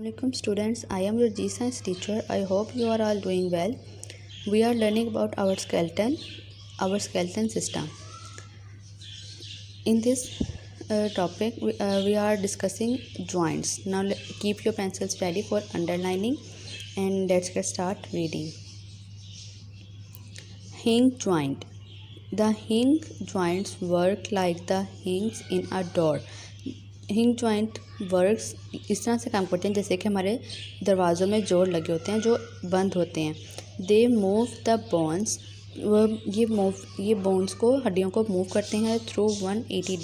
Assalamualaikum students, I am your G Science teacher. I hope you are all doing well. We are learning about our skeleton system. In this topic, we are discussing joints. Now keep your pencils ready for underlining and let's get start reading. Hinge joint. The hinge joints work like the hinges in a door. हिंग joint works इस तरह से काम करते हैं जैसे कि हमारे दरवाज़ों में जोड़ लगे होते हैं जो बंद होते हैं. They move the bones. ये बोन्स को हड्डियों को मूव करते हैं थ्रू 180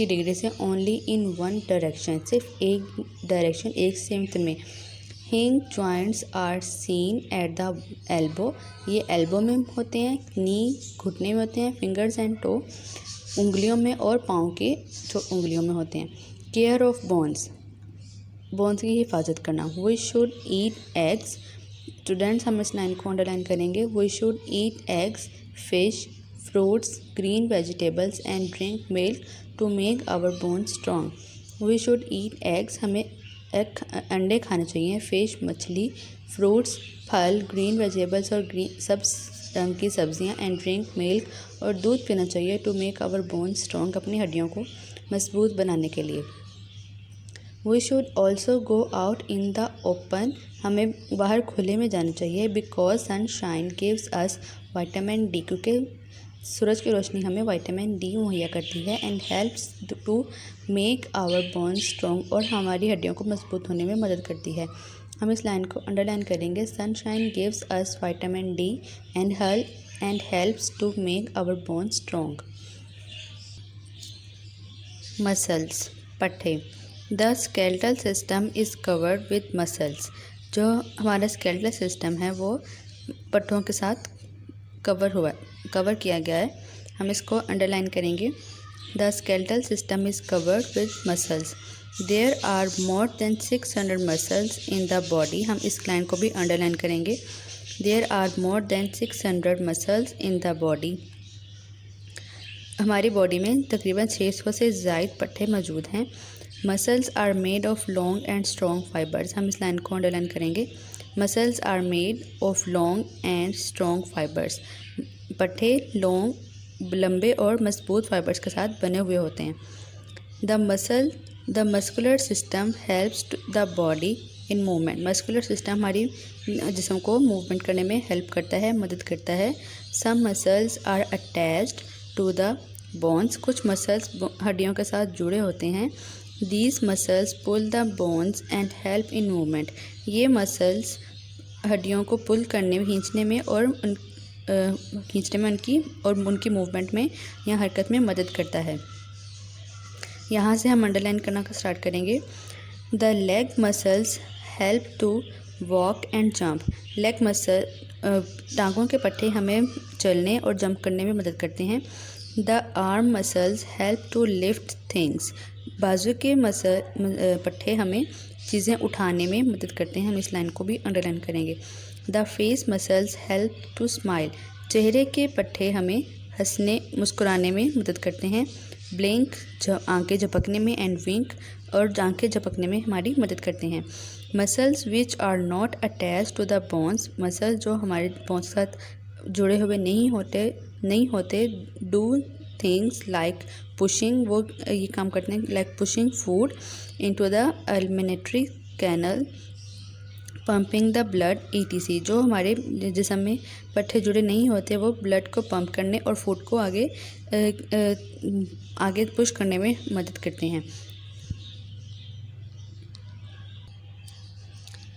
डिग्री से ओनली इन वन डायरेक्शन, सिर्फ एक डायरेक्शन, एक सिमत में. Hinge joints are seen at the elbow. ये एल्बो में होते हैं, नी घुटने में होते हैं, फिंगर्स एंड टो उंगलियों में और पाँव के उंगलियों में होते हैं. केयर ऑफ बोन्स की हिफाजत करना. We should eat eggs. Students हम इस लाइन को अंडरलाइन करेंगे. We should eat eggs, fish, fruits, green vegetables and drink milk to make our bones strong. We should eat eggs, हमें अंडे खाने चाहिए. फिश मछली, फ्रूट्स फल, ग्रीन वेजिटेबल्स और ग्रीन सब रंग की सब्जियां एंड ड्रिंक मिल्क और दूध पीना चाहिए to make our bones strong, अपनी हड्डियों को मजबूत बनाने के लिए. We should also go out in the open. हमें बाहर खुले में जाना चाहिए. Because sunshine gives us vitamin D, क्योंकि सूरज की रोशनी हमें विटामिन डी मुहैया करती है. And helps to make our bones strong, और हमारी हड्डियों को मजबूत होने में मदद करती है. हम इस लाइन को अंडरलाइन करेंगे. Sunshine gives us vitamin D and helps to make our bones strong. Muscles, पट्टे. The skeletal system is covered with muscles. जो हमारा स्केलेटल सिस्टम है वो पट्टों के साथ कवर किया गया है. हम इसको अंडरलाइन करेंगे. The skeletal system is covered with muscles. There are more than 600 muscles in the body. हम इस लाइन को भी अंडरलाइन करेंगे. There are more than 600 muscles in the body. हमारी बॉडी में तकरीबन 600 से ज़ायद पट्टे मौजूद हैं. Muscles are made of long and strong fibres. हम इस लाइन को अंडरलाइन करेंगे. Muscles are made of long and strong fibres. पट्टे लंबे और मजबूत फाइबर्स के साथ बने हुए होते हैं. The muscular system helps the body in movement. Muscular system हमारी जिस्म को मूवमेंट करने में हेल्प करता है, मदद करता है. Some muscles are attached to the bones. कुछ मसल्स हड्डियों के साथ जुड़े होते हैं. These muscles pull the bones and help in movement. ये मसल्स हड्डियों को पुल करने, खींचने में उनकी मूवमेंट में या हरकत में मदद करता है. यहाँ से हम अंडरलाइन करना स्टार्ट करेंगे. The leg muscles help to walk and jump. Leg muscle टांगों के पट्टे हमें चलने और जंप करने में मदद करते हैं. The arm muscles help to lift things. बाजू के पट्टे हमें चीज़ें उठाने में मदद करते हैं. हम इस लाइन को भी अंडरलाइन करेंगे. The face muscles help to smile. चेहरे के पट्टे हमें हंसने मुस्कुराने में मदद करते हैं. ब्लिंक आंखें झपकने में एंड विंक और आंखें झपकने में हमारी मदद करते हैं. Muscles which are not attach to the bones. Muscle जो हमारे बोन्स के साथ जुड़े हुए नहीं होते डू थिंग्स लाइक पुशिंग. वो ये काम करते हैं like pushing food into the alimentary canal, pumping the blood etc. जो हमारे जिस्म में पट्टे जुड़े नहीं होते वो ब्लड को पंप करने और फूड को आगे पुश करने में मदद करते हैं.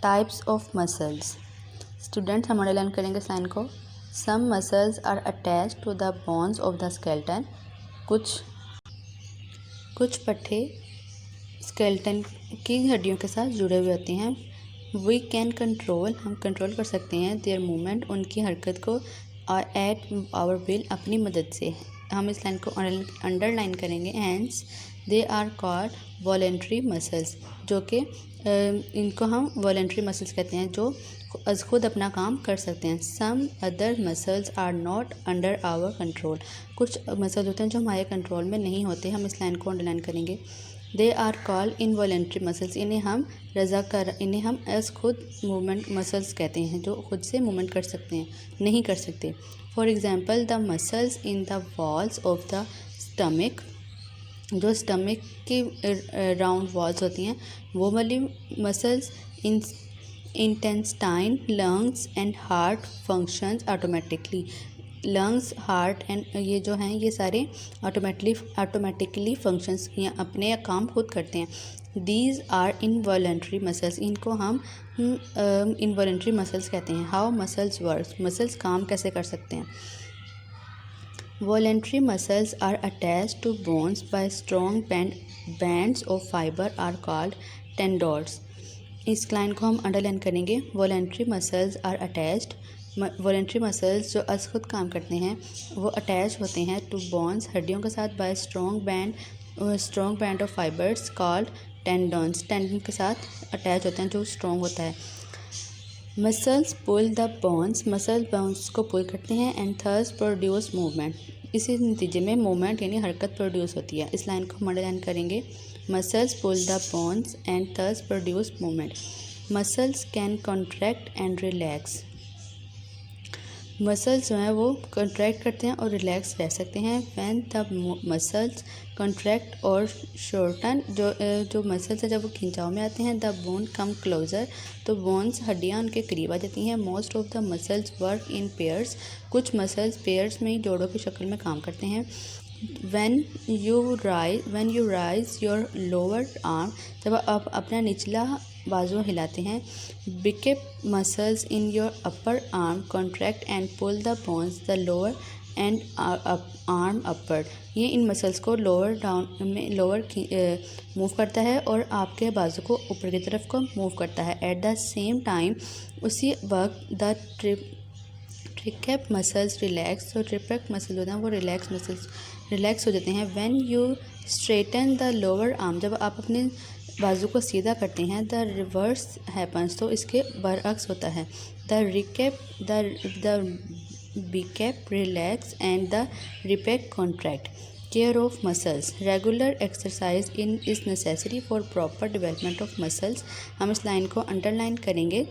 Types of muscles. स्टूडेंट्स हम अंडरलाइन करेंगे साइन को. Some muscles are attach to the bones of the skeleton. कुछ पट्टे स्केलेटन की हड्डियों के साथ जुड़े हुए होते हैं. वी कैन कंट्रोल, हम कंट्रोल कर सकते हैं देयर मूवमेंट, उनकी हरकत को एट आवर विल, अपनी मदद से. हम इस लाइन को अंडरलाइन करेंगे. Hence they are called voluntary muscles. जो कि इनको हम वॉलेंट्री मसल्स कहते हैं जो खुद अपना काम कर सकते हैं. Some other muscles are not under our control. कुछ मसल्स होते हैं जो हमारे कंट्रोल में नहीं होते. हम इस लाइन को अंडरलाइन करेंगे. They are called involuntary muscles, इन्हें हम एज खुद मूवमेंट मसल्स कहते हैं, जो खुद से मूवमेंट कर सकते हैं, नहीं कर सकते। For example the muscles in the walls of the stomach, जो स्टमक की राउंड वॉल्स होती हैं वो वाली muscles, intestine, lungs and heart functions automatically. Lungs, heart and ये जो हैं ये सारे ऑटोमेटिकली फंक्शंस या अपने काम खुद करते हैं। दीज आर इनवॉलेंट्री मसल्स, इनको हम इनवॉलेंट्री मसल्स कहते हैं। हाउ मसल्स वर्क, मसल्स काम कैसे कर सकते हैं। Voluntary muscles are attached to bones by strong bands of fiber are called tendons. इस लाइन को हम अंडरलाइन करेंगे। Voluntary muscles are attached, voluntary muscles जो अस खुद काम करते हैं वो अटैच होते हैं टू बोन्स, हड्डियों के साथ, by strong band of fibres called tendons, tendon के साथ अटैच होते हैं जो स्ट्रॉन्ग होता है। Muscles pull the bones, muscle bones को पुल करते हैं एंड थर्स प्रोड्यूस मूवमेंट, इसी नतीजे में मूवमेंट यानी हरकत प्रोड्यूस होती है। इस लाइन को हम अंडरलाइन करेंगे। Muscles pull the bones and thus produce movement. Muscles can contract and relax, muscles जो हैं वो कॉन्ट्रैक्ट करते हैं और रिलैक्स रह सकते हैं। व्हेन द मसल्स कॉन्ट्रैक्ट और शॉर्टन, जो मसल्स है जब वो खिंचाव में आते हैं, द बोन कम क्लोजर, तो बोन्स, हड्डियाँ उनके करीब आ जाती हैं। Most of the muscles work in pairs, कुछ मसल्स पेयर्स में जोड़ों की शक्ल में काम करते हैं। when you raise your lower arm, जब आप अपना निचला बाजू हिलाते हैं, bicep muscles in your upper arm contract and pull the bones the lower and arm upward, ये इन मसल्स को लोअर मूव करता है और आपके बाजू को ऊपर की तरफ को मूव करता है। एट द सेम टाइम उसी वक्त द ट्रिकेप मसल्स रिलैक्स, तो ट्रिपेक मसल होता है वो रिलैक्स हो जाते हैं। When you straighten the lower arm, जब आप अपने बाजू को सीधा करते हैं, द रिवर्स हैपन्स, तो इसके बरअक्स होता है। The biceps relax and the रिपेक contract. Care of muscles, regular exercise is necessary for proper development of muscles. हम इस लाइन को अंडरलाइन करेंगे।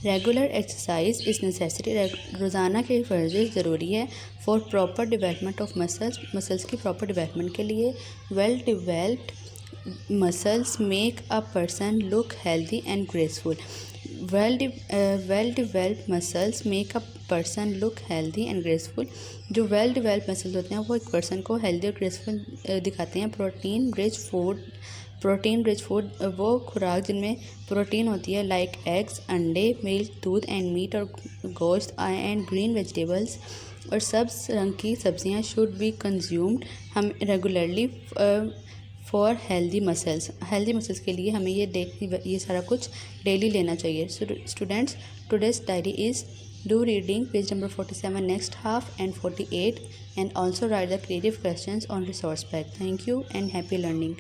रेगुलर एक्सरसाइज इज़ नेसेसरी, रोज़ाना की वर्जिश ज़रूरी है। For proper development of muscles की प्रॉपर डेवलपमेंट के लिए। Well developed muscles make a person look healthy and graceful. Well developed muscles make a person look healthy and graceful. जो well developed muscles होते हैं वो एक पर्सन को healthy और ग्रेसफुल दिखाते हैं। प्रोटीन रिच फूड, वो खुराक जिनमें प्रोटीन होती है, लाइक एग्स, अंडे, मिल्क, दूध एंड मीट और गोश्त एंड ग्रीन वेजिटेबल्स, और सब्ज़ रंग की सब्जियां शुड बी कंज्यूम्ड हम रेगुलरली फॉर हेल्दी मसल्स के लिए हमें ये सारा कुछ डेली लेना चाहिए। Students, today's diary is do reading page number 47 next half and 48, and also write the creative questions on resource pack. Thank you and happy learning.